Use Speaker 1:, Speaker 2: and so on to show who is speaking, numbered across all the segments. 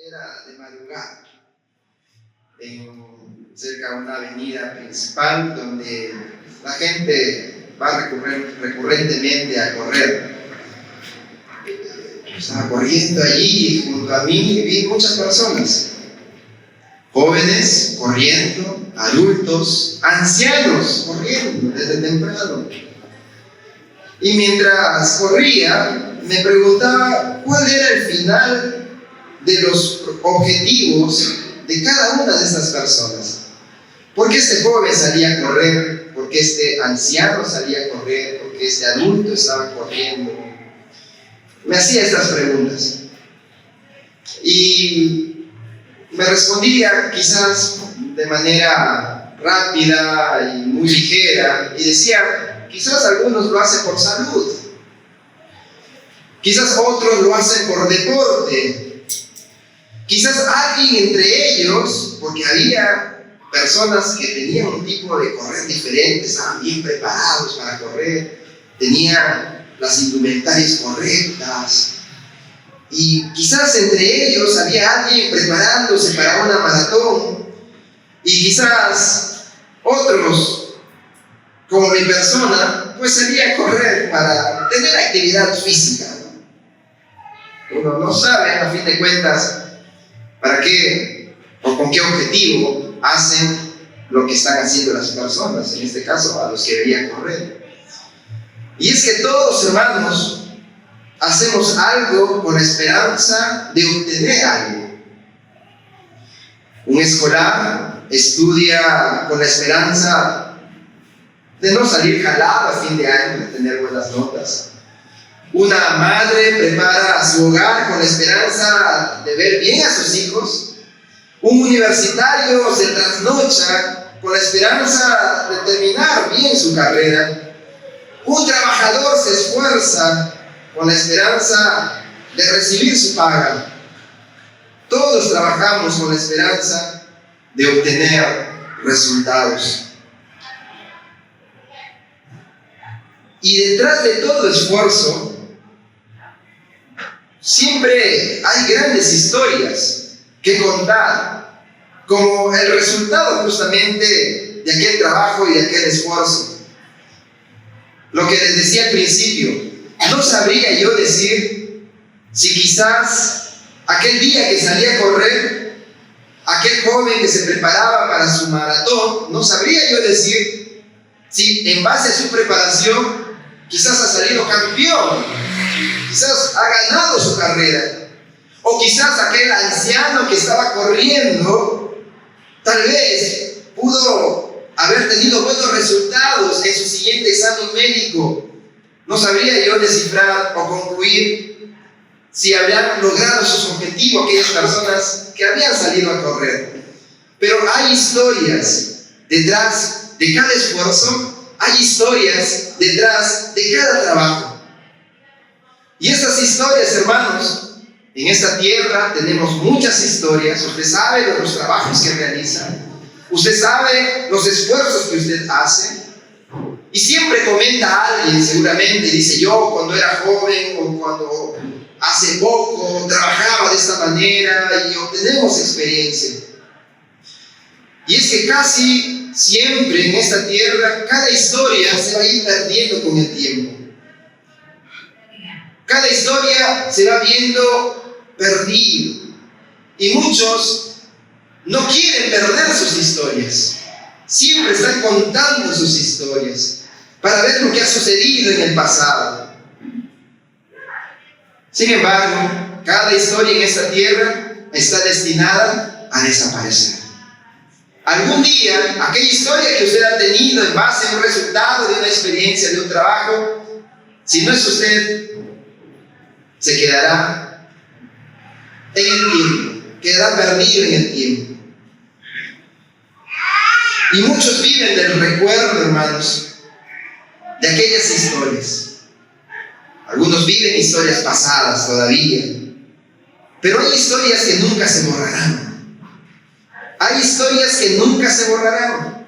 Speaker 1: Era de madrugada, cerca de una avenida principal donde la gente va recurrentemente a correr. Estaba corriendo allí y junto a mí vi muchas personas, jóvenes corriendo, adultos, ancianos corriendo desde temprano. Y mientras corría, me preguntaba cuál era el final de los objetivos de cada una de estas personas. ¿Por qué este joven salía a correr? ¿Por qué este anciano salía a correr? ¿Por qué este adulto estaba corriendo? Me hacía estas preguntas. Y me respondía quizás de manera rápida y muy ligera, y decía, quizás algunos lo hacen por salud, quizás otros lo hacen por deporte, quizás alguien entre ellos, porque había personas que tenían un tipo de correr diferente, estaban bien preparados para correr, tenían las indumentarias correctas, y quizás entre ellos había alguien preparándose para una maratón, y quizás otros, como mi persona, pues salía a correr para tener actividad física. Uno no sabe, a fin de cuentas, para qué o con qué objetivo hacen lo que están haciendo las personas, en este caso a los que deberían correr. Y es que todos, hermanos, hacemos algo con la esperanza de obtener algo. Un escolar estudia con la esperanza de no salir jalado a fin de año, de tener buenas notas. Una madre prepara a su hogar con la esperanza de ver bien a sus hijos. Un universitario se trasnocha con la esperanza de terminar bien su carrera. Un trabajador se esfuerza con la esperanza de recibir su paga. Todos trabajamos con la esperanza de obtener resultados. Y detrás de todo esfuerzo, siempre hay grandes historias que contar, como el resultado justamente de aquel trabajo y de aquel esfuerzo. Lo que les decía al principio, no sabría yo decir si quizás aquel día que salí a correr, aquel joven que se preparaba para su maratón, no sabría yo decir si en base a su preparación quizás ha salido campeón, quizás ha ganado su carrera, o quizás aquel anciano que estaba corriendo tal vez pudo haber tenido buenos resultados en su siguiente examen médico. No sabría yo descifrar o concluir si habrían logrado sus objetivos aquellas personas que habían salido a correr. Pero hay historias detrás de cada esfuerzo, hay historias detrás de cada trabajo. Y estas historias, hermanos, en esta tierra tenemos muchas historias. Usted sabe de los trabajos que realiza, usted sabe los esfuerzos que usted hace. Y siempre comenta a alguien, seguramente, dice, yo cuando era joven o cuando hace poco trabajaba de esta manera, y obtenemos experiencia. Y es que casi siempre en esta tierra, cada historia se va a ir perdiendo con el tiempo. Cada historia se va viendo perdida. Y muchos no quieren perder sus historias. Siempre están contando sus historias para ver lo que ha sucedido en el pasado. Sin embargo, cada historia en esta tierra está destinada a desaparecer. Algún día, aquella historia que usted ha tenido en base a un resultado de una experiencia, de un trabajo, si no es usted, se quedará en el tiempo, quedará perdido en el tiempo. Y muchos viven del recuerdo, hermanos, de aquellas historias. Algunos viven historias pasadas todavía, pero hay historias que nunca se borrarán. Hay historias que nunca se borrarán.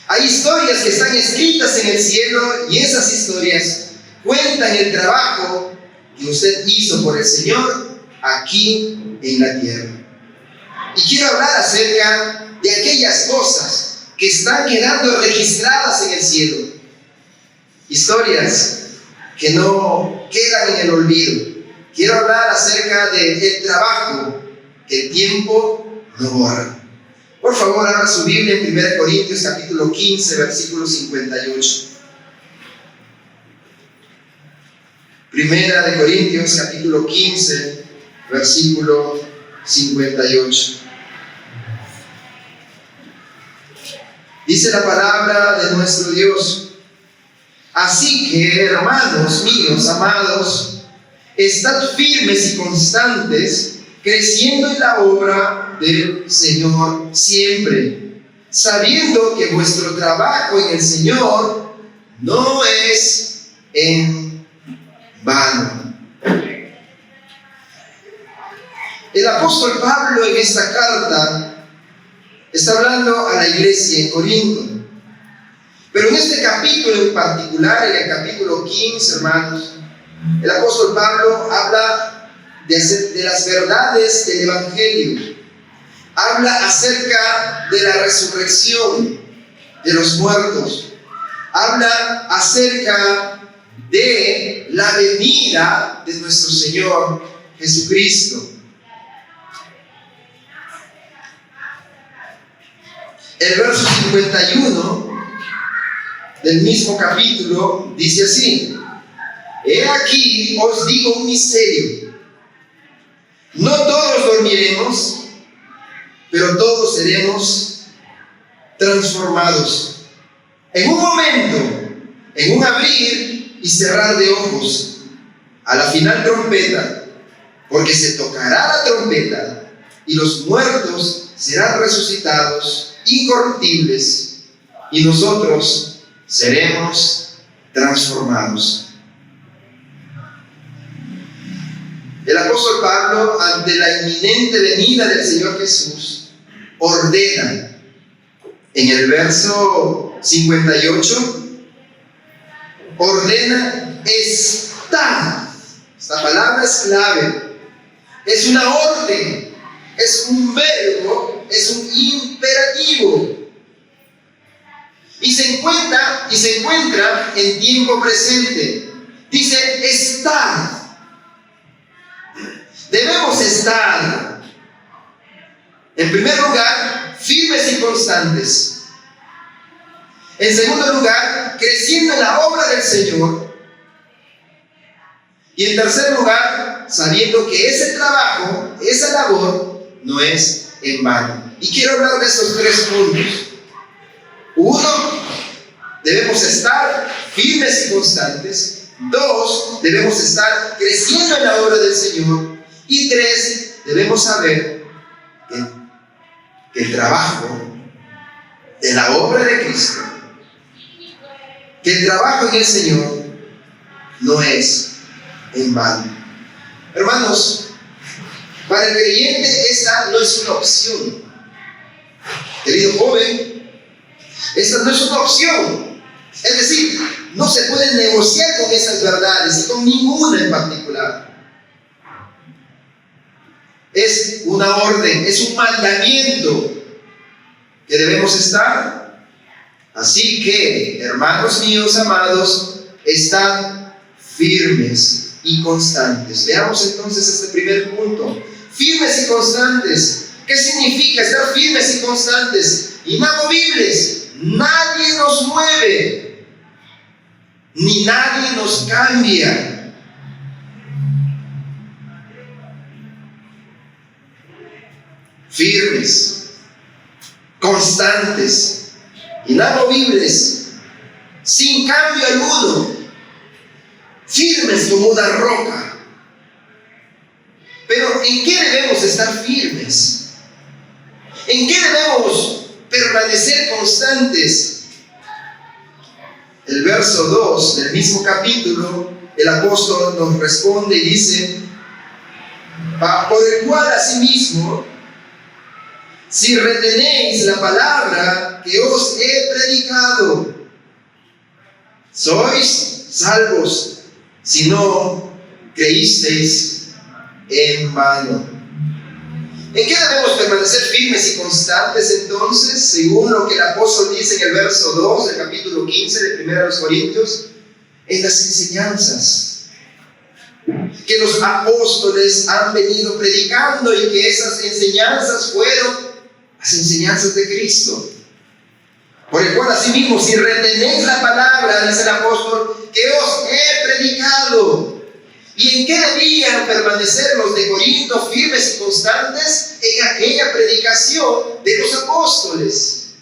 Speaker 1: Hay historias que están escritas en el cielo, y esas historias cuentan el trabajo que usted hizo por el Señor aquí en la tierra. Y quiero hablar acerca de aquellas cosas que están quedando registradas en el cielo. Historias que no quedan en el olvido. Quiero hablar acerca del trabajo que el tiempo no borra. Por favor, abra su Biblia en 1 Corintios capítulo 15, versículo 58. 1 Corintios capítulo 15, versículo 58. Dice la palabra de nuestro Dios: así que, hermanos míos, amados, estad firmes y constantes, creciendo en la obra del Señor siempre, sabiendo que vuestro trabajo en el Señor no es en vano. El apóstol Pablo en esta carta está hablando a la iglesia en Corinto. Pero en este capítulo en particular, en el capítulo 15, hermanos, el apóstol Pablo habla de las verdades del Evangelio. Habla acerca de la resurrección de los muertos. Habla acerca de la venida de nuestro Señor Jesucristo. El verso 51 del mismo capítulo dice así: he aquí os digo un misterio. No todos dormiremos, pero todos seremos transformados. En un momento, en un abrir y cerrar de ojos, a la final trompeta, porque se tocará la trompeta y los muertos serán resucitados incorruptibles, y nosotros seremos transformados. El apóstol Pablo, ante la inminente venida del Señor Jesús, ordena en el verso 58, ordena estar. Esta palabra es clave, es una orden, es un verbo, es un imperativo. Y se encuentra en tiempo presente. Dice estar. Debemos estar, en primer lugar, firmes y constantes. En segundo lugar, creciendo en la obra del Señor. Y en tercer lugar, sabiendo que ese trabajo, esa labor, no es en vano. Y quiero hablar de estos tres puntos. Uno, debemos estar firmes y constantes. Dos, debemos estar creciendo en la obra del Señor. Y tres, debemos saber que el trabajo de la obra de Cristo, que el trabajo en el Señor no es en vano. Hermanos, para el creyente esta no es una opción. Querido joven, esta no es una opción. Es decir, no se puede negociar con esas verdades y con ninguna en particular. Es una orden, es un mandamiento que debemos estar. Así que, hermanos míos amados, están firmes y constantes. Veamos entonces este primer punto. Firmes y constantes. ¿Qué significa estar firmes y constantes? Inamovibles. Nadie nos mueve, ni nadie nos cambia. Firmes, constantes, inamovibles, sin cambio alguno, firmes como una roca. Pero ¿en qué debemos estar firmes? ¿En qué debemos permanecer constantes? El verso 2 del mismo capítulo, el apóstol nos responde y dice: por el cual asimismo, si retenéis la palabra que os he predicado, sois salvos, si no creísteis en vano. ¿En qué debemos permanecer firmes y constantes entonces? Según lo que el apóstol dice en el verso 2 del capítulo 15 de 1 Corintios, en las enseñanzas que los apóstoles han venido predicando, y que esas enseñanzas fueron las enseñanzas de Cristo. Por el cual asimismo, si retenéis la palabra, dice el apóstol, que os he predicado. ¿Y en qué debían permanecer los de Corinto firmes y constantes? En aquella predicación de los apóstoles.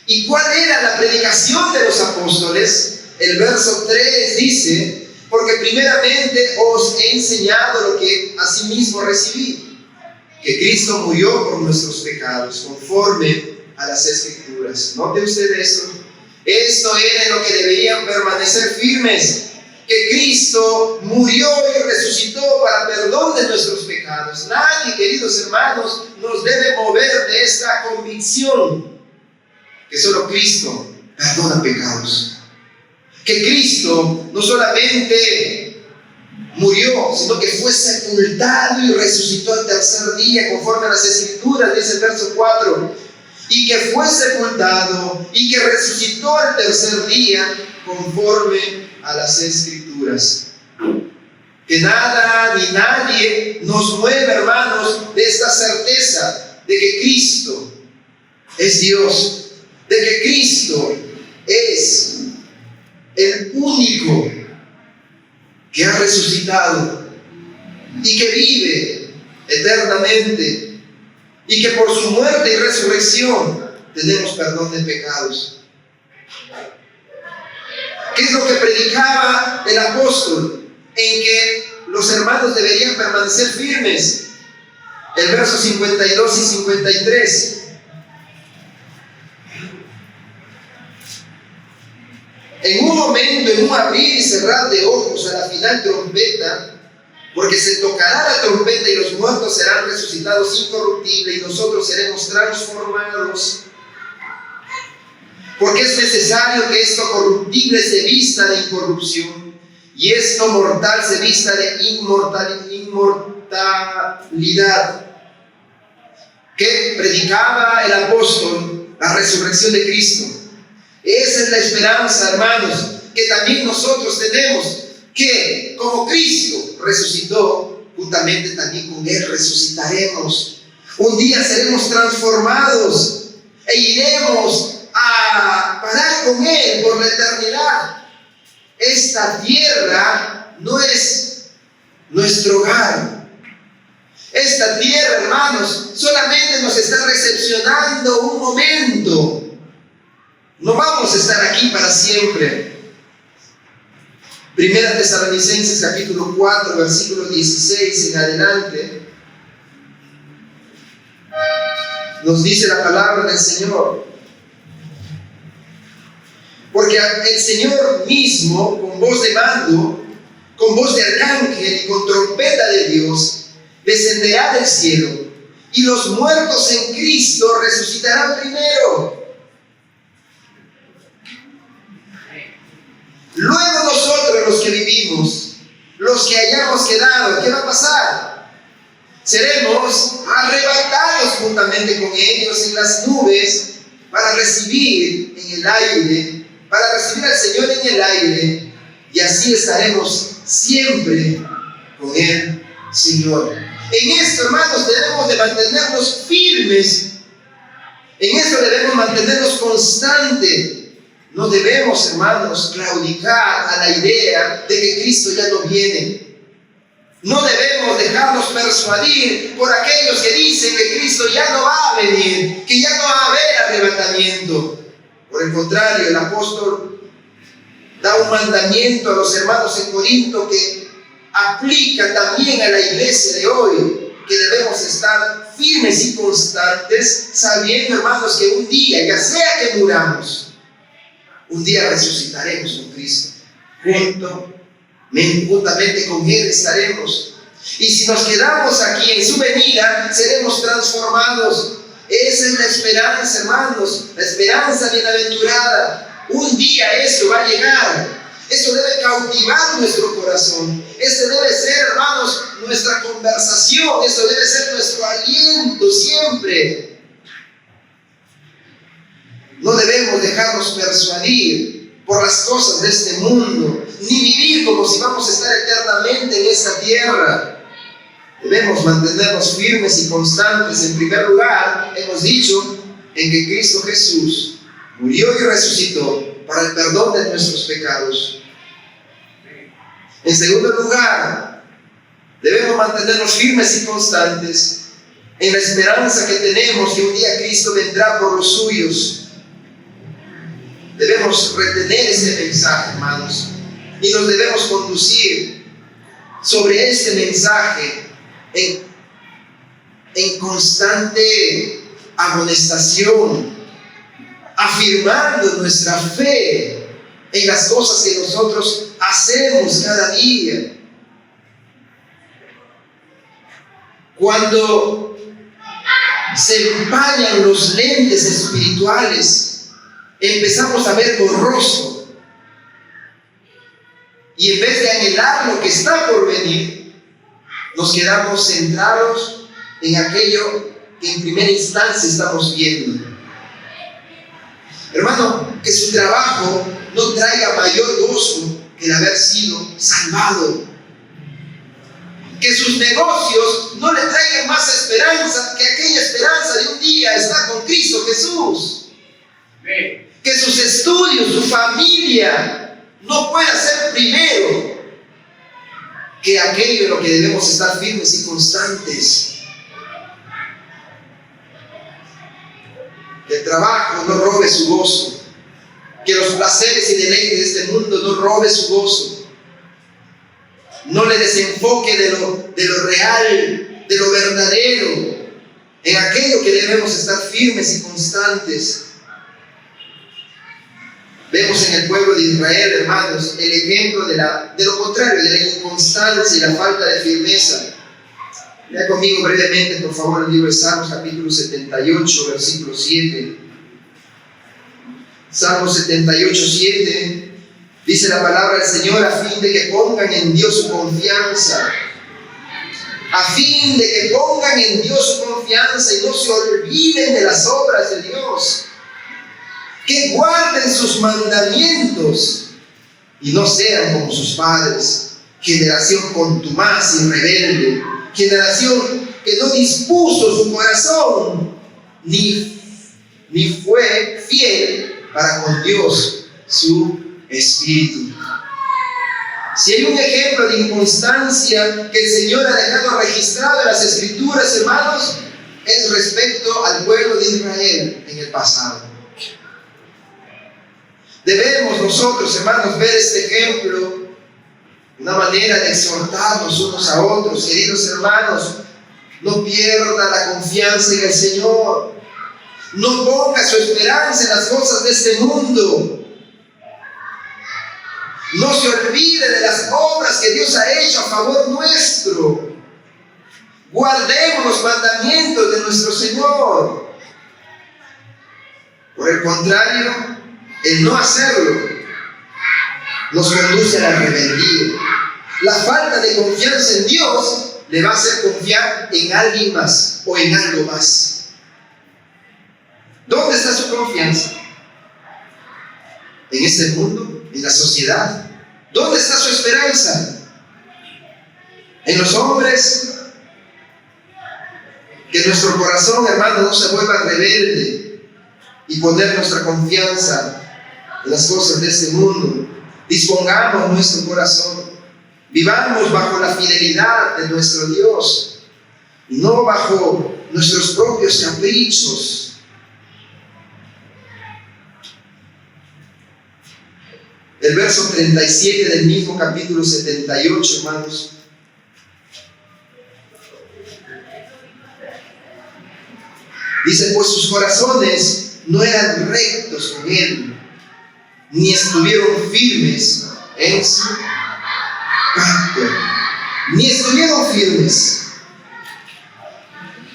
Speaker 1: ¿Y cuál era la predicación de los apóstoles? El verso 3 dice: porque primeramente os he enseñado lo que asimismo recibí, que Cristo murió por nuestros pecados, conforme a las Escrituras. Note usted esto. Esto era en lo que deberían permanecer firmes: que Cristo murió y resucitó para perdón de nuestros pecados. Nadie, queridos hermanos, nos debe mover de esta convicción que solo Cristo perdona pecados. Que Cristo no solamente murió, sino que fue sepultado y resucitó al tercer día, conforme a las Escrituras, dice el verso 4. Y que fue sepultado y que resucitó al tercer día, conforme a las Escrituras. Que nada ni nadie nos mueve, hermanos, de esta certeza de que Cristo es Dios, de que Cristo es el único que ha resucitado y que vive eternamente, y que por su muerte y resurrección tenemos perdón de pecados. ¿Qué es lo que predicaba el apóstol? En que los hermanos deberían permanecer firmes. El verso 52 y 53. En un momento, en un abrir y cerrar de ojos, a la final trompeta, porque se tocará la trompeta y los muertos serán resucitados incorruptibles y nosotros seremos transformados. Porque es necesario que esto corruptible se vista de incorrupción y esto mortal se vista de inmortalidad. Que predicaba el apóstol la resurrección de Cristo. Esa es la esperanza, hermanos, que también nosotros tenemos, que como Cristo resucitó, juntamente también con Él resucitaremos. Un día seremos transformados e iremos a parar con Él por la eternidad. Esta tierra no es nuestro hogar. Esta tierra, hermanos, solamente nos está recepcionando un momento. No vamos a estar aquí para siempre. Primera Tesalonicenses capítulo 4, versículo 16 en adelante, nos dice la palabra del Señor: porque el Señor mismo, con voz de mando, con voz de arcángel y con trompeta de Dios, descenderá del cielo, y los muertos en Cristo resucitarán primero. Luego nosotros, los que vivimos, los que hayamos quedado, ¿qué va a pasar? Seremos arrebatados juntamente con ellos en las nubes para recibir en el aire, para recibir al Señor en el aire, y así estaremos siempre con el Señor. En esto, hermanos, debemos de mantenernos firmes. En esto debemos mantenernos constantes. No debemos, hermanos, claudicar a la idea de que Cristo ya no viene. No debemos dejarnos persuadir por aquellos que dicen que Cristo ya no va a venir, que ya no va a haber arrebatamiento. Por el contrario, el apóstol da un mandamiento a los hermanos en Corinto que aplica también a la iglesia de hoy, que debemos estar firmes y constantes, sabiendo, hermanos, que un día, ya sea que muramos, un día resucitaremos con Cristo. Juntamente con Él estaremos. Y si nos quedamos aquí en su venida, seremos transformados. Esa es la esperanza, hermanos, la esperanza bienaventurada. Un día eso va a llegar. Eso debe cautivar nuestro corazón. Este debe ser, hermanos, nuestra conversación. Eso debe ser nuestro aliento siempre. No debemos dejarnos persuadir por las cosas de este mundo, ni vivir como si vamos a estar eternamente en esta tierra. Debemos mantenernos firmes y constantes. En primer lugar, hemos dicho en que Cristo Jesús murió y resucitó para el perdón de nuestros pecados. En segundo lugar, debemos mantenernos firmes y constantes en la esperanza que tenemos que un día Cristo vendrá por los suyos. Debemos retener ese mensaje, hermanos, y nos debemos conducir sobre este mensaje en constante amonestación, afirmando nuestra fe en las cosas que nosotros hacemos cada día. Cuando se empañan los lentes espirituales, empezamos a ver borroso, y en vez de anhelar lo que está por venir, nos quedamos centrados en aquello que en primera instancia estamos viendo. Hermano, que su trabajo no traiga mayor gozo que el haber sido salvado. Que sus negocios no le traigan más esperanza que aquella esperanza de un día estar con Cristo Jesús. Que sus estudios, su familia, no pueda ser primero que aquello en lo que debemos estar firmes y constantes. Que el trabajo no robe su gozo. Que los placeres y deleites de este mundo no robe su gozo. No le desenfoque de lo real, de lo verdadero, en aquello que debemos estar firmes y constantes. Vemos en el pueblo de Israel, hermanos, el ejemplo de lo contrario, de la inconstancia y la falta de firmeza. Lea conmigo brevemente, por favor, el libro de Salmos, capítulo 78, versículo 7. Salmos 78, 7. Dice la palabra del Señor: a fin de que pongan en Dios su confianza. A fin de que pongan en Dios su confianza y no se olviden de las obras de Dios. Que guarden sus mandamientos y no sean como sus padres, generación contumaz y rebelde, generación que no dispuso su corazón ni fue fiel para con Dios su espíritu. Si hay un ejemplo de inconstancia que el Señor ha dejado registrado en las Escrituras, hermanos, es respecto al pueblo de Israel en el pasado. Debemos nosotros, hermanos, ver este ejemplo, una manera de exhortarnos unos a otros. Queridos hermanos, no pierda la confianza en el Señor. No ponga su esperanza en las cosas de este mundo. No se olvide de las obras que Dios ha hecho a favor nuestro. Guardemos los mandamientos de nuestro Señor. Por el contrario, el no hacerlo nos conduce a la rebeldía. La falta de confianza en Dios le va a hacer confiar en alguien más o en algo más. ¿Dónde está su confianza? ¿En este mundo? ¿En la sociedad? ¿Dónde está su esperanza? ¿En los hombres? Que nuestro corazón, hermano, no se vuelva rebelde y poner nuestra confianza en las cosas de este mundo. Dispongamos nuestro corazón, vivamos bajo la fidelidad de nuestro Dios y no bajo nuestros propios caprichos. El verso 37 del mismo capítulo 78, hermanos. Dice: pues sus corazones no eran rectos con él, ni estuvieron firmes en su pacto. Ni estuvieron firmes.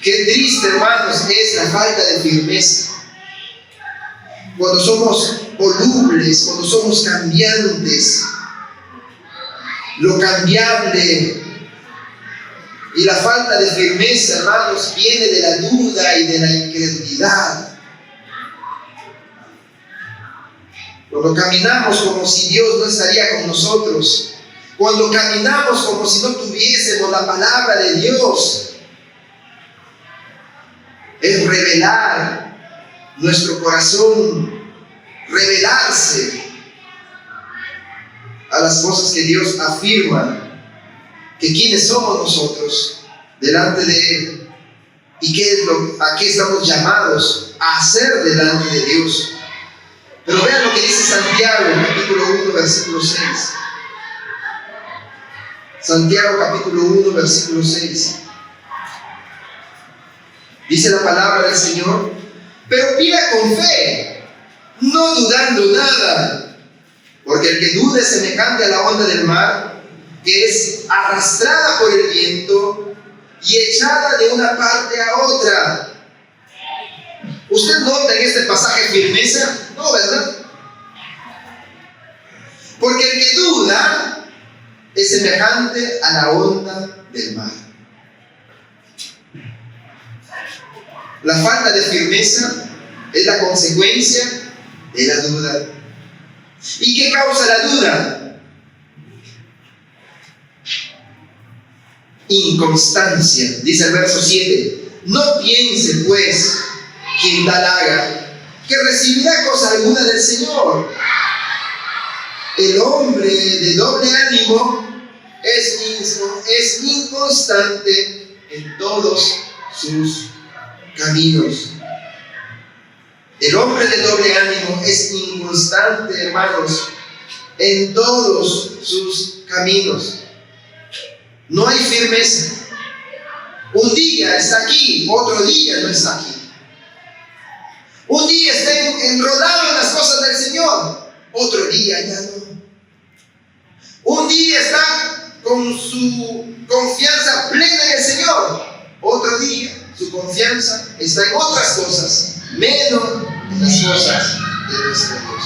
Speaker 1: Qué triste, hermanos, es la falta de firmeza. Cuando somos volubles, cuando somos cambiantes, lo cambiable y la falta de firmeza, hermanos, viene de la duda y de la incredulidad. Cuando caminamos como si Dios no estaría con nosotros, cuando caminamos como si no tuviésemos la palabra de Dios, es revelar nuestro corazón, revelarse a las cosas que Dios afirma, que quiénes somos nosotros delante de Él y a qué estamos llamados a hacer delante de Dios. Pero vean lo que dice Santiago, capítulo 1, versículo 6. Santiago, capítulo 1, versículo 6. Dice la palabra del Señor: pero pida con fe, no dudando nada, porque el que duda es semejante a la onda del mar, que es arrastrada por el viento y echada de una parte a otra. ¿Usted nota en este pasaje firmeza? No, ¿verdad? Porque el que duda es semejante a la onda del mar. La falta de firmeza es la consecuencia de la duda. ¿Y qué causa la duda? Inconstancia. Dice el verso 7: no piense pues quien tal haga que recibirá cosa alguna del Señor. El hombre de doble ánimo es inconstante en todos sus caminos. El hombre de doble ánimo es inconstante, hermanos, en todos sus caminos. No hay firmeza. Un día está aquí, otro día no está aquí. Un día está enrolado en las cosas del Señor, otro día ya no. Un día está con su confianza plena en el Señor, otro día su confianza está en otras cosas, menos en las cosas de nuestro Dios.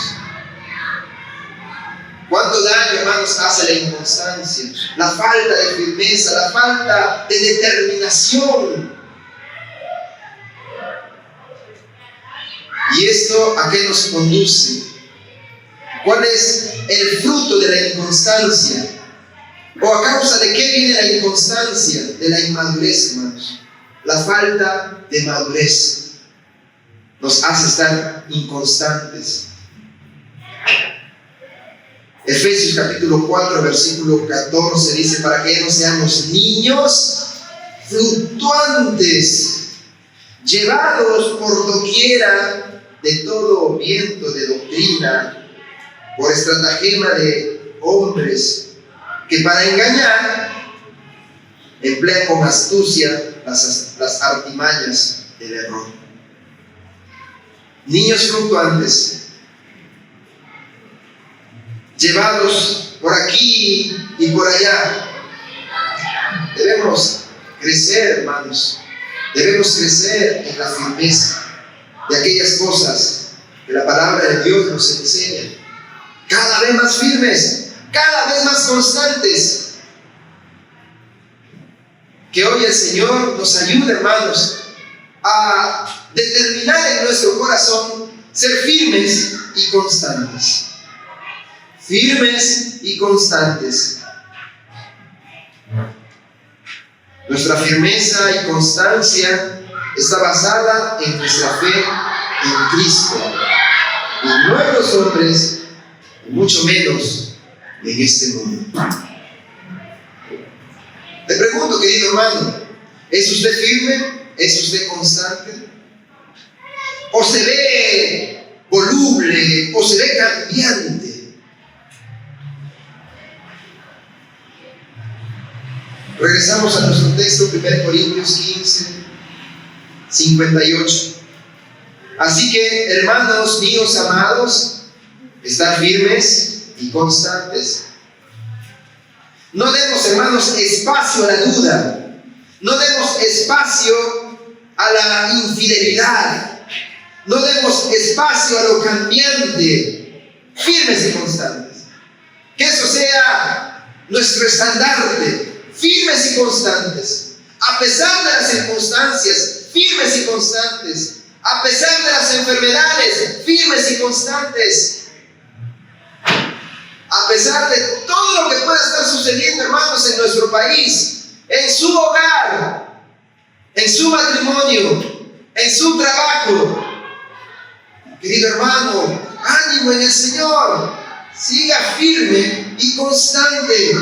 Speaker 1: ¿Cuánto daño, hermanos, hace la inconstancia, la falta de firmeza, la falta de determinación? ¿Y esto a qué nos conduce? ¿Cuál es el fruto de la inconstancia? ¿O a causa de qué viene la inconstancia? De la inmadurez, hermanos. La falta de madurez nos hace estar inconstantes. Efesios capítulo 4, versículo 14 dice: para que no seamos niños fluctuantes, llevados por doquiera de todo viento de doctrina, por estratagema de hombres que para engañar emplean con astucia las artimañas del error. Niños fluctuantes, llevados por aquí y por allá. Debemos crecer, hermanos. Debemos crecer en la firmeza de aquellas cosas que la palabra de Dios nos enseña. Cada vez más firmes, cada vez más constantes. Que hoy el Señor nos ayude, hermanos, a determinar en nuestro corazón ser firmes y constantes. Firmes y constantes. Nuestra firmeza y constancia está basada en nuestra fe en Cristo, y no en los hombres, y mucho menos en este mundo. Te pregunto, querido hermano, ¿es usted firme? ¿Es usted constante? ¿O se ve voluble? ¿O se ve cambiante? Regresamos a nuestro texto, 1 Corintios 15, 58. Así que, hermanos míos amados, estad firmes y constantes. No demos, hermanos, espacio a la duda. No demos espacio a la infidelidad. No demos espacio a lo cambiante. Firmes y constantes. Que eso sea nuestro estandarte, firmes y constantes. A pesar de las circunstancias, firmes y constantes. A pesar de las enfermedades, firmes y constantes. A pesar de todo lo que pueda estar sucediendo, hermanos, en nuestro país, en su hogar, en su matrimonio, en su trabajo. Querido hermano, ánimo en el Señor. Siga firme y constante.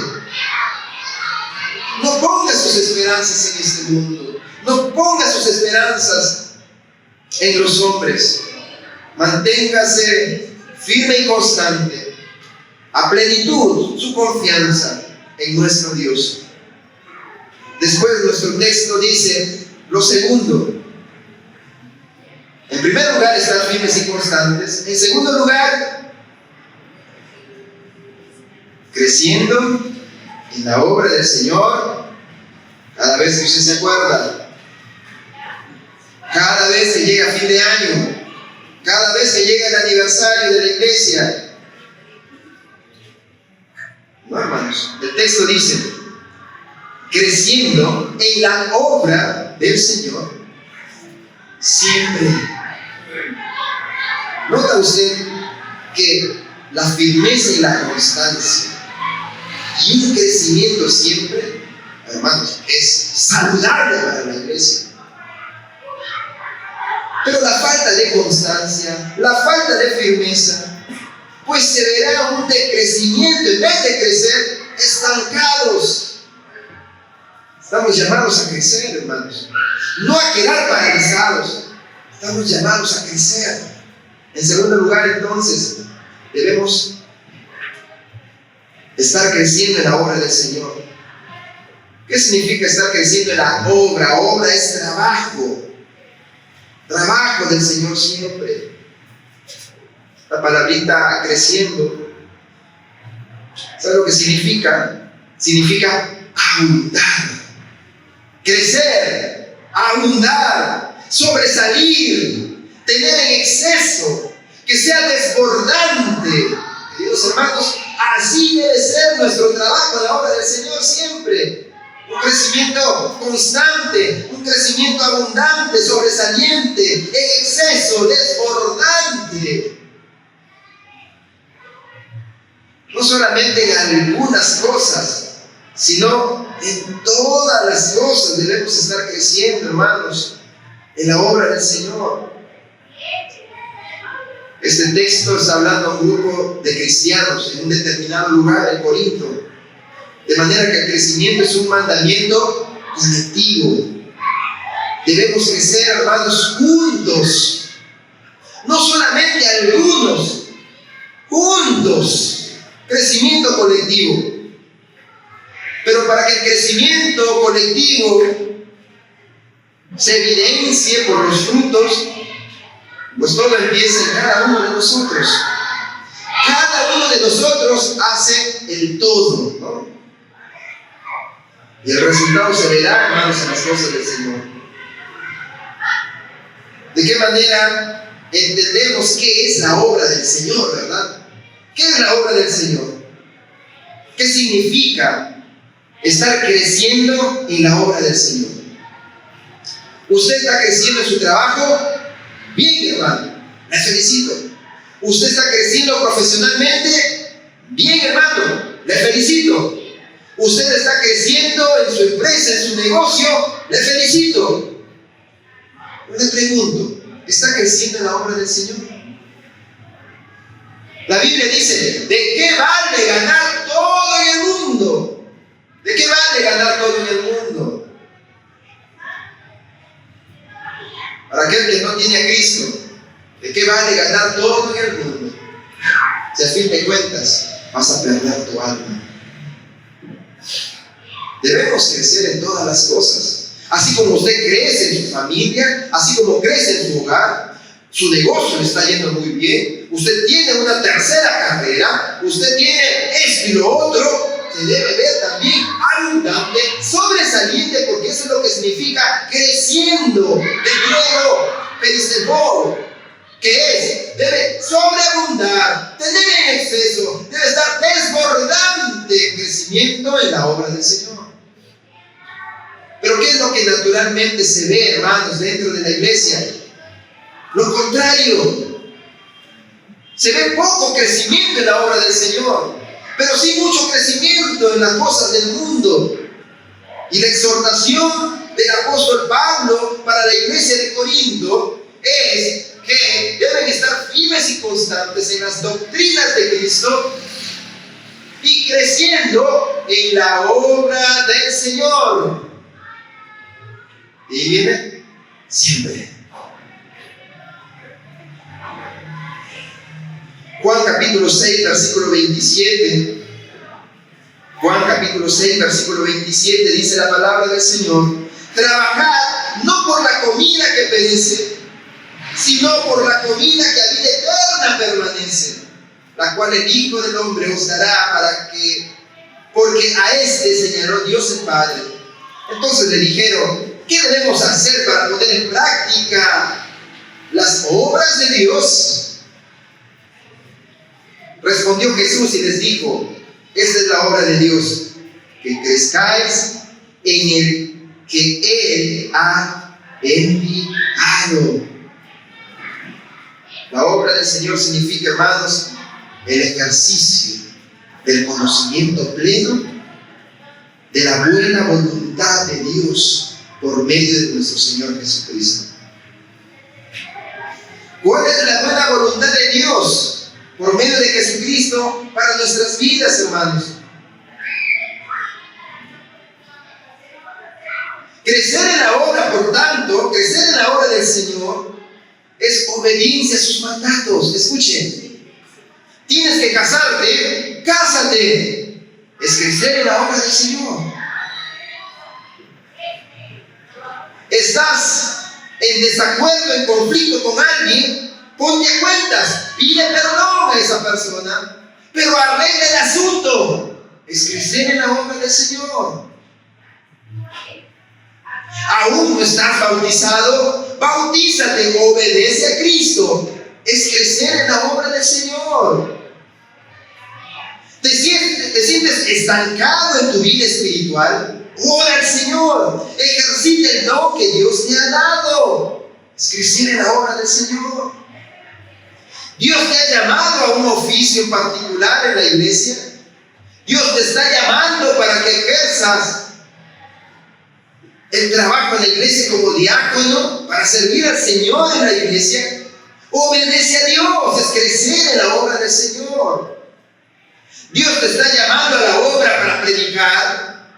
Speaker 1: No ponga sus esperanzas en este mundo. No ponga sus esperanzas en los hombres. Manténgase firme y constante. A plenitud su confianza en nuestro Dios. Después nuestro texto dice lo segundo. En primer lugar, estar firmes y constantes. En segundo lugar, creciendo en la obra del Señor. Cada vez que usted se acuerda, cada vez que llega fin de año, cada vez que llega el aniversario de la iglesia. No, hermanos, el texto dice, creciendo en la obra del Señor siempre. ¿Nota usted que la firmeza y la constancia y un crecimiento siempre, hermanos, es saludable para la iglesia? Pero la falta de constancia, la falta de firmeza, pues se verá un decrecimiento, en vez de crecer, estancados. Estamos llamados a crecer, hermanos, no a quedar paralizados. Estamos llamados a crecer. En segundo lugar, entonces, debemos estar creciendo en la obra del Señor. ¿Qué significa estar creciendo en la obra? Obra es trabajo. Trabajo del Señor siempre. La palabrita creciendo, ¿sabe lo que significa? Significa abundar, crecer, abundar, sobresalir, tener en exceso, que sea desbordante. Queridos hermanos, así debe ser nuestro trabajo en la obra del Señor siempre. Un crecimiento constante, un crecimiento abundante, sobresaliente, en exceso, desbordante. No solamente en algunas cosas, sino en todas las cosas debemos estar creciendo, hermanos, en la obra del Señor. Este texto está hablando a un grupo de cristianos en un determinado lugar, en Corinto. De manera que el crecimiento es un mandamiento colectivo. Debemos crecer, hermanos, juntos. No solamente algunos, juntos. Crecimiento colectivo. Pero para que el crecimiento colectivo se evidencie por los frutos, pues todo empieza en cada uno de nosotros. Cada uno de nosotros hace el todo, ¿no? Y el resultado se verá, hermanos, en las cosas del Señor. ¿De qué manera entendemos qué es la obra del Señor, verdad? ¿Qué es la obra del Señor? ¿Qué significa estar creciendo en la obra del Señor? ¿Usted está creciendo en su trabajo? Bien, hermano, le felicito. ¿Usted está creciendo profesionalmente? Bien, hermano, le felicito. ¿Usted está creciendo en su empresa, en su negocio? Le felicito. Le pregunto, ¿está creciendo en la obra del Señor? La Biblia dice, ¿de qué vale ganar todo en el mundo? ¿De qué vale ganar todo en el mundo? Para aquel que no tiene a Cristo, ¿de qué vale ganar todo en el mundo? Si a fin de cuentas vas a perder tu alma. Debemos crecer en todas las cosas. Así como usted crece en su familia, así como crece en su hogar, su negocio le está yendo muy bien, usted tiene una tercera carrera, usted tiene esto y lo otro, se debe ver también abundante, sobresaliente, porque eso es lo que significa creciendo, de griego, peristebol, Debe sobreabundar, tener en exceso, debe estar desbordante en crecimiento en la obra del Señor. Pero ¿qué es lo que naturalmente se ve, hermanos, dentro de la iglesia? Lo contrario. Se ve poco crecimiento en la obra del Señor, pero sí mucho crecimiento en las cosas del mundo. Y la exhortación del apóstol Pablo para la iglesia de Corinto es que deben estar firmes y constantes en las doctrinas de Cristo y creciendo en la obra del Señor. Y viene siempre. Juan capítulo 6, versículo 27. Juan capítulo 6, versículo 27 dice la palabra del Señor: trabajad no por la comida que perece, sino por la comida que a vida eterna permanece, la cual el Hijo del Hombre os dará porque a este señaló Dios el Padre. Entonces le dijeron: ¿qué debemos hacer para poner en práctica las obras de Dios? Respondió Jesús y les dijo: esta es la obra de Dios, que crezcáis en el que Él ha enviado. La obra del Señor significa, hermanos, el ejercicio del conocimiento pleno de la buena voluntad de Dios por medio de nuestro Señor Jesucristo. ¿Cuál es la buena voluntad de Dios por medio de Jesucristo para nuestras vidas, hermanos? Crecer en la obra, por tanto, crecer en la obra del Señor es obediencia a sus mandatos. Escuchen, tienes que casarte, cásate. Es crecer en la obra del Señor. Estás en desacuerdo, en conflicto con alguien, ponte a cuentas, pide perdón a esa persona, pero arregla el asunto. Es crecer en la obra del Señor. Aún no estás bautizado, bautízate, obedece a Cristo. Es crecer en la obra del Señor. ¿Te sientes estancado en tu vida espiritual? Ora al Señor, ejercita el don que Dios te ha dado. Es crecer en la obra del Señor. Dios te ha llamado a un oficio particular en la iglesia. Dios te está llamando para que ejerzas el trabajo en la iglesia como diácono, para servir al Señor en la iglesia. Obedece a Dios, es crecer en la obra del Señor. Dios te está llamando a la obra para predicar,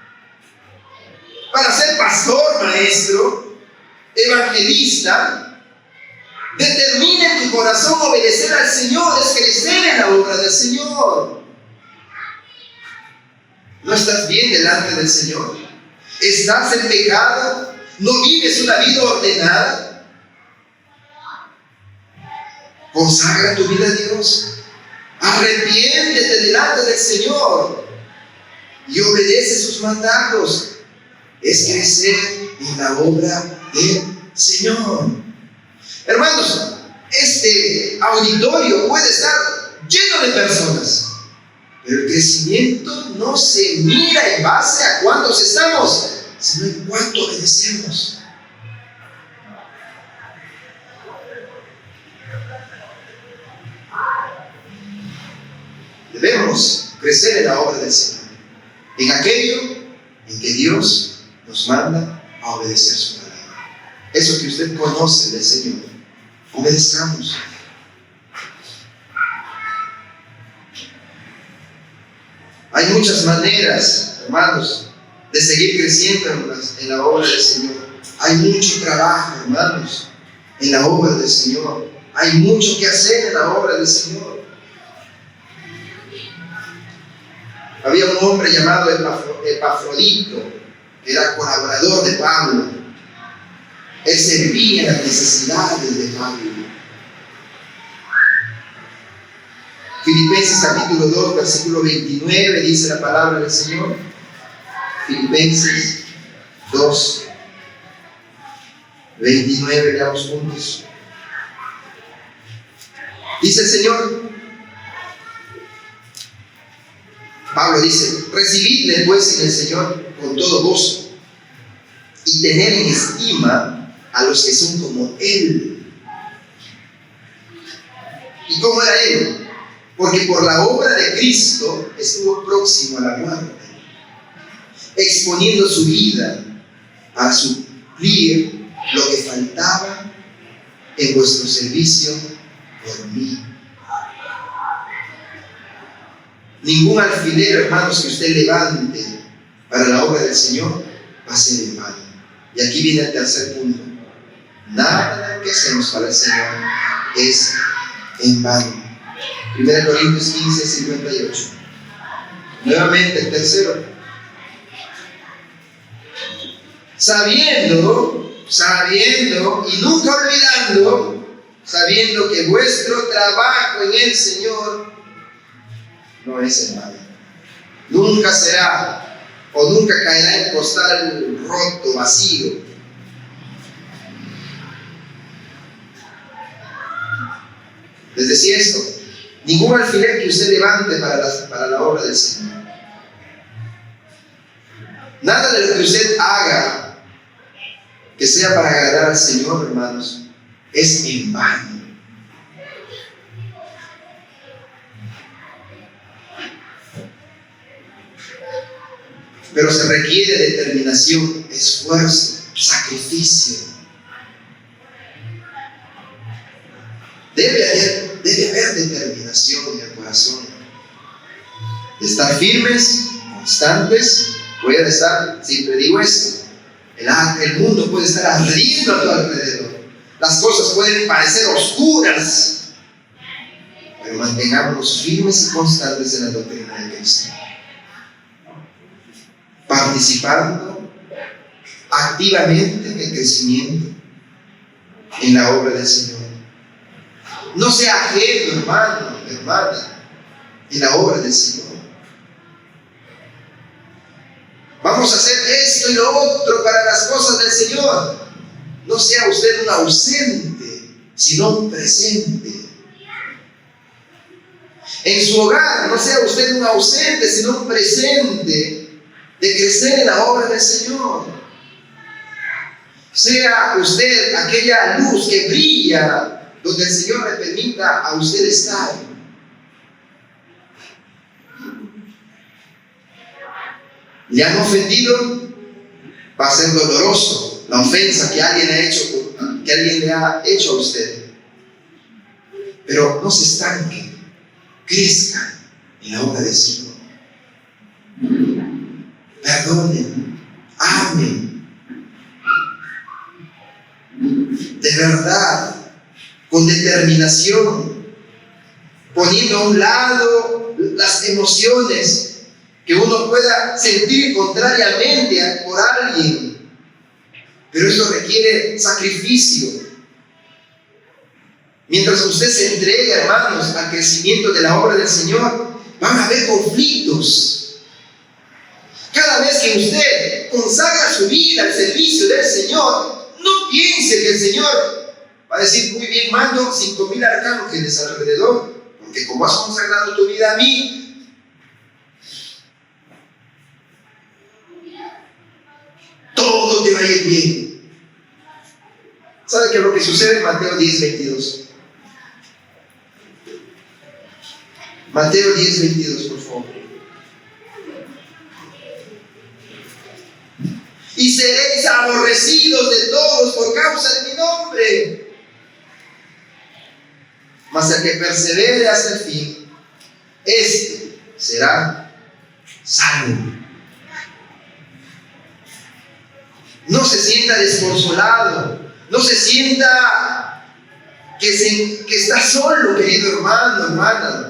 Speaker 1: para ser pastor, maestro, evangelista. Determina en tu corazón obedecer al Señor, es crecer en la obra del Señor. ¿No estás bien delante del Señor? ¿Estás en pecado? ¿No vives una vida ordenada? Consagra tu vida a Dios. Arrepiéntete delante del Señor y obedece sus mandatos. Es crecer en la obra del Señor. Hermanos, este auditorio puede estar lleno de personas, pero el crecimiento no se mira en base a cuántos estamos, sino en cuánto obedecemos. Debemos crecer en la obra del Señor, en aquello en que Dios nos manda a obedecer su palabra. Eso que usted conoce del Señor, obedezcamos. Hay muchas maneras, hermanos, de seguir creciendo en la obra del Señor. Hay mucho trabajo, hermanos, en la obra del Señor. Hay mucho que hacer en la obra del Señor. Había un hombre llamado Epafrodito, que era colaborador de Pablo. Él servía las necesidades de Pablo. Filipenses capítulo 2, versículo 29, dice la palabra del Señor. Filipenses 2, 29, leamos juntos. Dice el Señor, Pablo dice, recibidle pues en el Señor con todo gozo y tener en estima a los que son como Él. ¿Y cómo era Él? Porque por la obra de Cristo estuvo próximo a la muerte, exponiendo su vida para suplir lo que faltaba en vuestro servicio por mí. Ningún alfiler, hermanos, que usted levante para la obra del Señor va a ser en vano. Y aquí viene el tercer punto. Nada de lo que hacemos para el Señor es en vano. 1 Corintios 15, 58. Nuevamente el tercero. Sabiendo y nunca olvidando, sabiendo que vuestro trabajo en el Señor no es en vano. Nunca será o nunca caerá en costal roto, vacío. Les decía esto, ningún alfiler que usted levante para la obra del Señor, nada de lo que usted haga que sea para agradar al Señor, hermanos, es en vano. Pero se requiere determinación, esfuerzo, sacrificio. Debe haber determinación en el corazón. De estar firmes, constantes. Voy a estar, siempre digo esto, el mundo puede estar ardiendo a tu alrededor. Las cosas pueden parecer oscuras, pero mantengámonos firmes y constantes en la doctrina de Cristo. Participando activamente en el crecimiento, en la obra del Señor. No sea ajeno, hermano, hermana, en la obra del Señor. Vamos a hacer esto y lo otro para las cosas del Señor. No sea usted un ausente, sino un presente. En su hogar, no sea usted un ausente, sino un presente de crecer en la obra del Señor. Sea usted aquella luz que brilla donde el Señor le permita a usted estar. ¿Le han ofendido? Va a ser doloroso la ofensa que alguien le ha hecho a usted. Pero no se estanque, crezca en la obra del Señor. Perdonen, amen. De verdad, con determinación, poniendo a un lado las emociones que uno pueda sentir contrariamente por alguien. Pero eso requiere sacrificio. Mientras usted se entrega, hermanos, al crecimiento de la obra del Señor, van a haber conflictos. Cada vez que usted consagra su vida al servicio del Señor, no piense que el Señor va a decir, muy bien, mando 5,000 arcángeles alrededor, porque como has consagrado tu vida a mí, todo te va a ir bien. ¿Sabe qué es lo que sucede en Mateo 10, 22? Mateo 10, 22, por favor. Y seréis aborrecidos de todos por causa de mi nombre. Mas el que persevere hasta el fin, este será salvo. No se sienta desconsolado, no se sienta que está solo, querido hermano, hermana.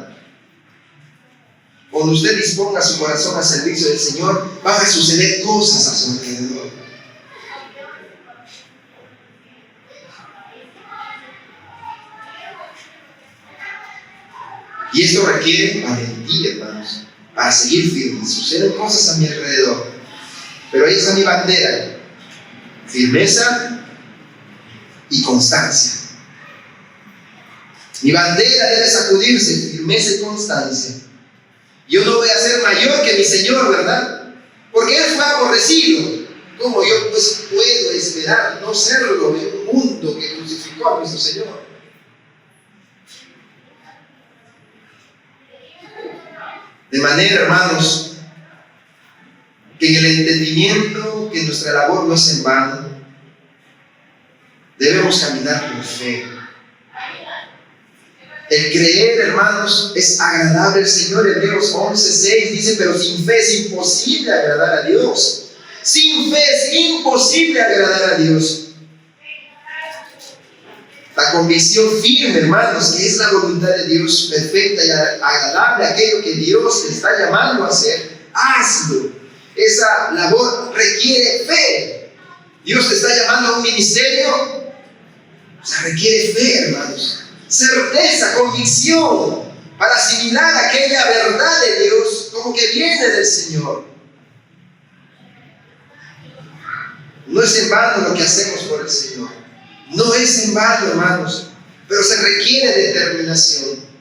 Speaker 1: Cuando usted disponga su corazón al servicio del Señor, van a suceder cosas a su alrededor. Y esto requiere valentía, hermanos, para seguir firmes. Suceden cosas a mi alrededor, pero ahí está mi bandera: firmeza y constancia. Mi bandera debe sacudirse, firmeza y constancia. Yo no voy a ser mayor que mi Señor, ¿verdad? Porque Él fue aborrecido. ¿Cómo yo pues puedo esperar no serlo en un mundo que crucificó a nuestro Señor? De manera, hermanos, que en el entendimiento que nuestra labor no es en vano, debemos caminar con fe. El creer, hermanos, es agradable al Señor. Hebreos 11:6 dice, pero sin fe es imposible agradar a Dios. Sin fe es imposible agradar a Dios. La convicción firme, hermanos, que es la voluntad de Dios perfecta y agradable, aquello que Dios te está llamando a hacer, hazlo. Esa labor requiere fe. Dios te está llamando a un ministerio, o sea, requiere fe, hermanos. Certeza, convicción, para asimilar aquella verdad de Dios como que viene del Señor. No es en vano lo que hacemos por el Señor. No es en vano, hermanos, pero se requiere determinación.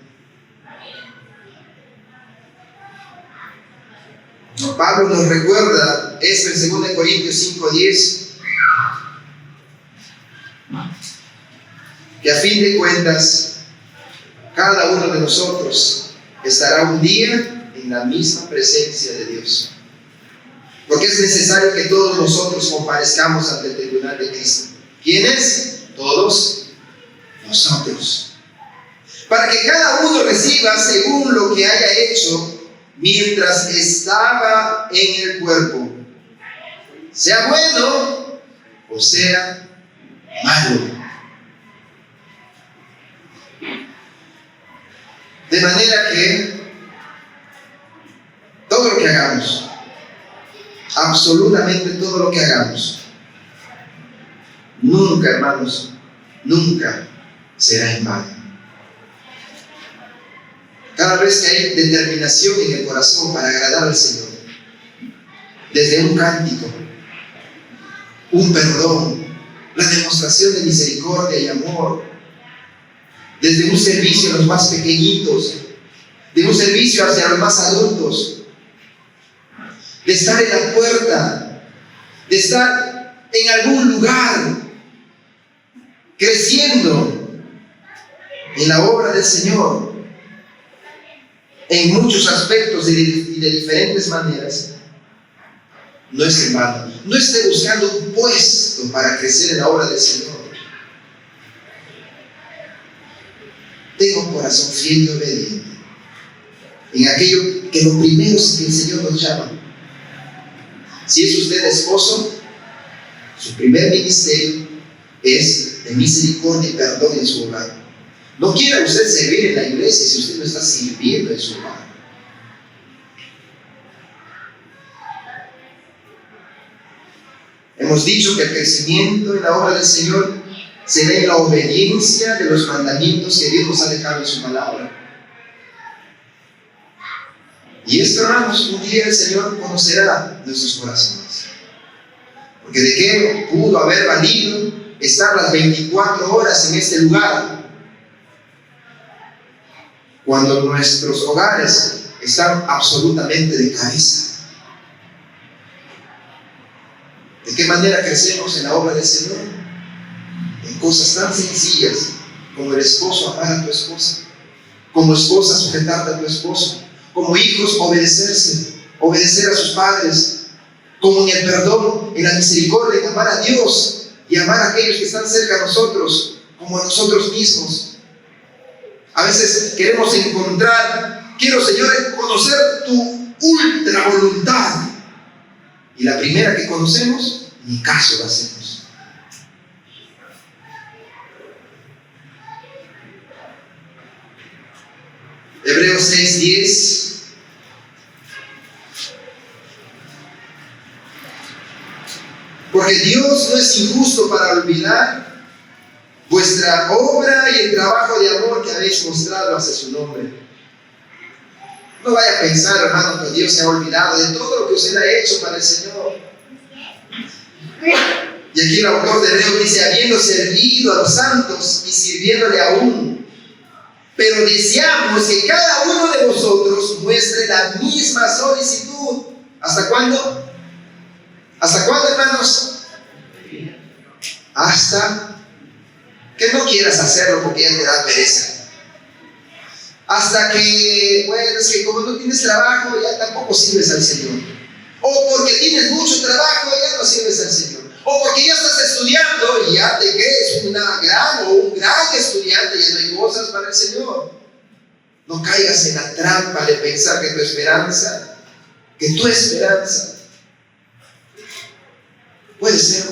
Speaker 1: Pablo nos recuerda esto en 2 Corintios 5:10, que a fin de cuentas, cada uno de nosotros estará un día en la misma presencia de Dios. Porque es necesario que todos nosotros comparezcamos ante el tribunal de Cristo. ¿Quiénes? Todos nosotros. Para que cada uno reciba según lo que haya hecho mientras estaba en el cuerpo, sea bueno o sea malo. De manera que todo lo que hagamos, absolutamente todo lo que hagamos, nunca, hermanos, nunca será en vano. Cada vez que hay determinación en el corazón para agradar al Señor, desde un cántico, un perdón, la demostración de misericordia y amor, desde un servicio a los más pequeñitos, de un servicio hacia los más adultos, de estar en la puerta, de estar en algún lugar, creciendo en la obra del Señor, en muchos aspectos y de diferentes maneras, no es en vano. No esté buscando un puesto para crecer en la obra del Señor. Tenga un corazón fiel y obediente en aquello que lo primero es que el Señor nos llama. Si es usted esposo, su primer ministerio es de misericordia y perdón en su hogar. No quiera usted servir en la iglesia si usted no está sirviendo en su hogar. Hemos dicho que el crecimiento en la obra del Señor se da en la obediencia de los mandamientos que Dios nos ha dejado en su palabra. Y esto, hermanos, un día el Señor conocerá nuestros corazones. Porque ¿de qué pudo haber valido estar las 24 horas en este lugar cuando nuestros hogares están absolutamente de cabeza? ¿De qué manera crecemos en la obra del Señor? En cosas tan sencillas como el esposo amar a tu esposa, como esposa sujetarte a tu esposo, como hijos obedecer a sus padres, como en el perdón, en la misericordia, en amar a Dios y amar a aquellos que están cerca de nosotros, como a nosotros mismos. A veces queremos quiero, Señor, conocer tu ultra voluntad. Y la primera que conocemos, ni caso la hacemos. Hebreos 6:10. Porque Dios no es injusto para olvidar vuestra obra y el trabajo de amor que habéis mostrado hacia su nombre. No vaya a pensar, hermano, que Dios se ha olvidado de todo lo que usted ha hecho para el Señor. Y aquí el autor de Hebreos dice, habiendo servido a los santos y sirviéndole aún, Pero deseamos que cada uno de vosotros muestre la misma solicitud. ¿Hasta cuándo? ¿Hasta cuándo, hermanos? Hasta que no quieras hacerlo porque ya te da pereza. Hasta que, bueno, es que como no tienes trabajo, ya tampoco sirves al Señor. O porque tienes mucho trabajo, ya no sirves al Señor. O porque ya estás estudiando y ya te crees un gran estudiante y ya no hay cosas para el Señor. No caigas en la trampa de pensar que tu esperanza puede ser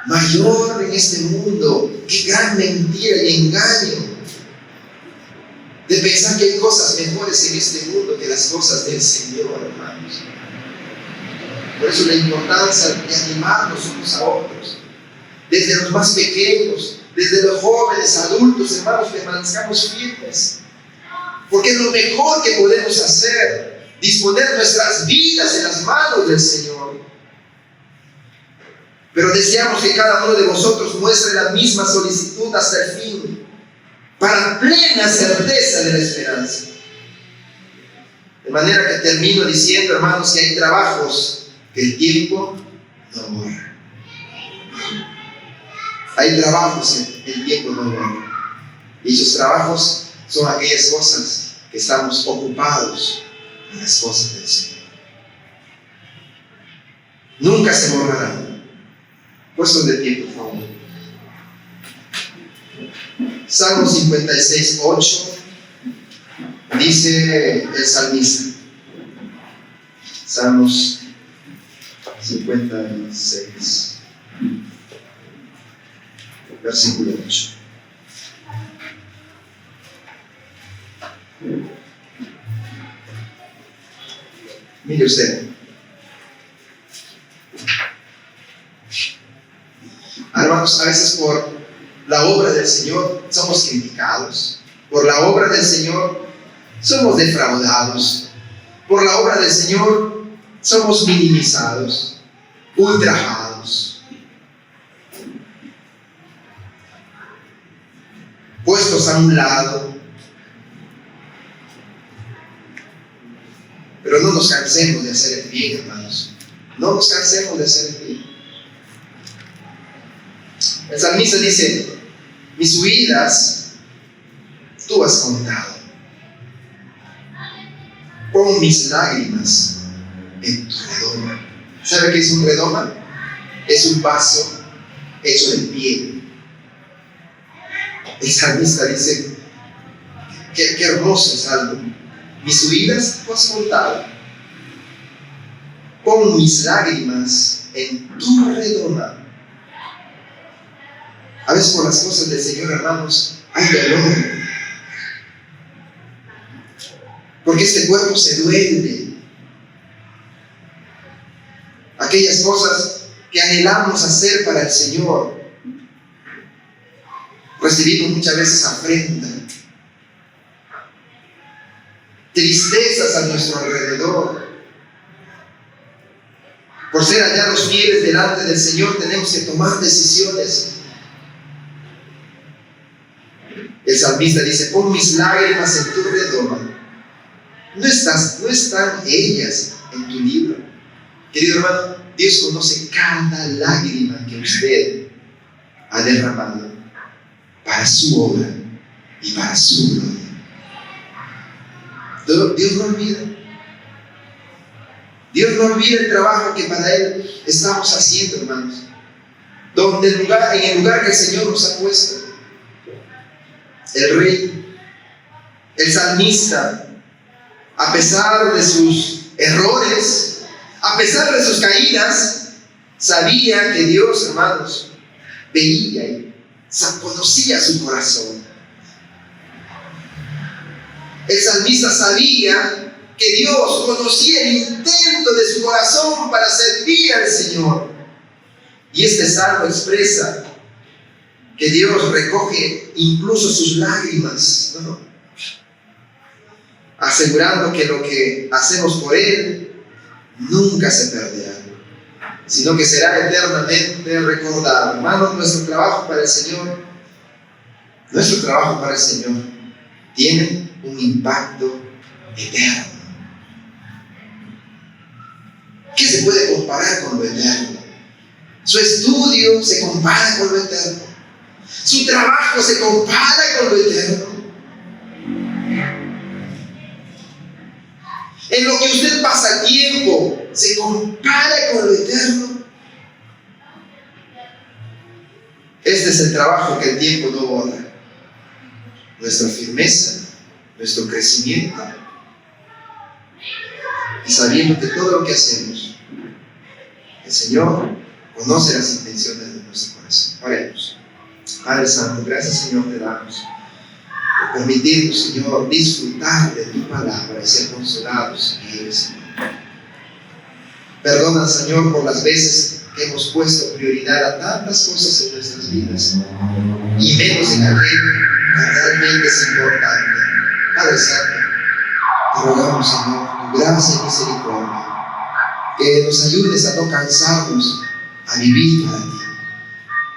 Speaker 1: mayor en este mundo. Qué gran mentira y engaño de pensar que hay cosas mejores en este mundo que las cosas del Señor, hermanos. Por eso la importancia de animarnos unos a otros, desde los más pequeños, desde los jóvenes, adultos, hermanos, permanezcamos firmes, porque es lo mejor que podemos hacer, disponer nuestras vidas en las manos del Señor. Pero deseamos que cada uno de vosotros muestre la misma solicitud hasta el fin, para plena certeza de la esperanza. De manera que termino diciendo, hermanos, que hay trabajos que el tiempo no borra. Hay trabajos que el tiempo no borra. Y esos trabajos son aquellas cosas que estamos ocupados en las cosas del Señor. Nunca se borrarán. Puestos de pie, por favor. Salmo 56, 8 dice el salmista. Salmos 56, versículo 8. Mire usted. Hermanos, a veces por la obra del Señor somos criticados. Por la obra del Señor somos defraudados. Por la obra del Señor somos minimizados, ultrajados, puestos a un lado. Pero no nos cansemos de hacer el bien, hermanos. No nos cansemos de hacer el bien. El salmista dice: mis huidas tú has contado. Pon mis lágrimas en tu redoma. ¿Sabe qué es un redoma? Es un vaso hecho de piel. El salmista dice: qué hermoso es algo. Mis huidas tú has contado. Pon mis lágrimas en tu redoma. A veces por las cosas del Señor, hermanos, hay dolor. Porque este cuerpo se duele. Aquellas cosas que anhelamos hacer para el Señor, recibimos muchas veces afrenta, tristezas a nuestro alrededor. Por ser hallados fieles delante del Señor, tenemos que tomar decisiones. El salmista dice: pon mis lágrimas en tu redoma. No están ellas en tu libro. Querido hermano, Dios conoce cada lágrima que usted ha derramado para su obra y para su gloria. Dios no olvida. Dios no olvida el trabajo que para Él estamos haciendo, hermanos. En el lugar que el Señor nos ha puesto. El rey, el salmista, a pesar de sus errores, a pesar de sus caídas, sabía que Dios, hermanos, veía y conocía su corazón. El salmista sabía que Dios conocía el intento de su corazón para servir al Señor. Y este salmo expresa que Dios recoge incluso sus lágrimas, ¿no? Asegurando que lo que hacemos por Él nunca se perderá, sino que será eternamente recordado. Hermanos, nuestro trabajo para el Señor tienen un impacto eterno. ¿Qué se puede comparar con lo eterno? Su estudio se compara con lo eterno. Su trabajo se compara con lo eterno. En lo que usted pasa tiempo se compara con lo eterno. Este es el trabajo que el tiempo no borra. Nuestra firmeza, nuestro crecimiento, y sabiendo que todo lo que hacemos, el Señor conoce las intenciones de nuestro corazón. Oremos. Padre Santo, gracias, Señor, te damos por permitirnos, Señor, disfrutar de tu palabra y ser consolados en ella, Señor. Perdona, Señor, por las veces que hemos puesto prioridad a tantas cosas en nuestras vidas y menos en aquello que realmente es importante. Padre Santo, te rogamos, Señor, tu gracia y misericordia, que nos ayudes a no cansarnos a vivir para ti.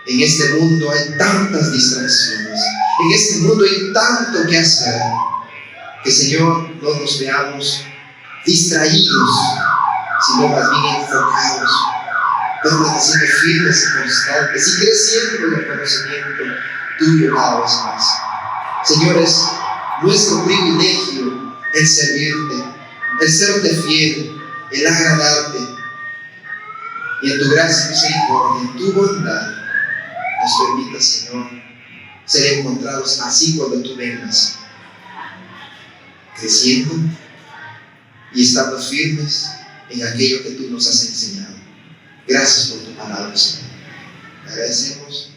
Speaker 1: En este mundo hay tantas distracciones, en este mundo hay tanto que hacer, que, Señor, no nos veamos distraídos, sino más bien enfocados, permaneciendo firmes y constantes y creciendo en el conocimiento tuyo cada vez más. Señor, es nuestro privilegio el servirte, el serte fiel, el agradarte, y en tu gracia y misericordia, en tu bondad, nos permita, Señor, ser encontrados así cuando tú vengas, creciendo y estando firmes en aquello que tú nos has enseñado. Gracias por tu palabra, Señor. Te agradecemos